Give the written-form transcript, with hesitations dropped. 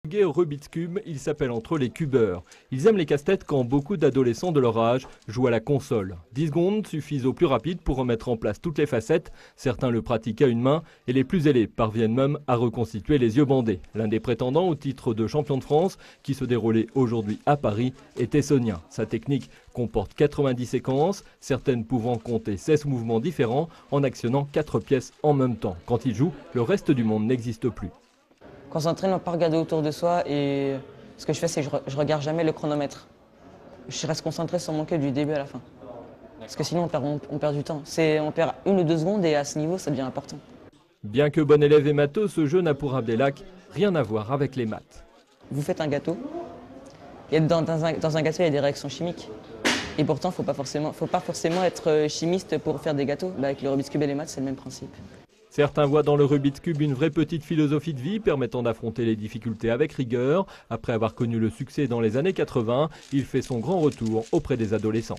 Au Rubik's Cube, ils s'appellent entre eux les cubeurs. Ils aiment les casse-têtes quand beaucoup d'adolescents de leur âge jouent à la console. 10 secondes suffisent au plus rapide pour remettre en place toutes les facettes. Certains le pratiquent à une main et les plus zélés parviennent même à reconstituer les yeux bandés. L'un des prétendants au titre de champion de France, qui se déroulait aujourd'hui à Paris, est essonien. Sa technique comporte 90 séquences, certaines pouvant compter 16 mouvements différents en actionnant 4 pièces en même temps. Quand il joue, le reste du monde n'existe plus. Quand on s'entraîne, on ne peut pas regarder autour de soi et ce que je fais, c'est que je regarde jamais le chronomètre. Je reste concentré sur mon queue du début à la fin. Parce que sinon, on perd du temps. On perd 1 ou 2 secondes et à ce niveau, ça devient important. Bien que bon élève et matheux, ce jeu n'a pour Abdelhak rien à voir avec les maths. Vous faites un gâteau et dans un gâteau, il y a des réactions chimiques. Et pourtant, il ne faut pas forcément être chimiste pour faire des gâteaux. Avec le Rubik's Cube et les maths, c'est le même principe. Certains voient dans le Rubik's Cube une vraie petite philosophie de vie permettant d'affronter les difficultés avec rigueur. Après avoir connu le succès dans les années 80, il fait son grand retour auprès des adolescents.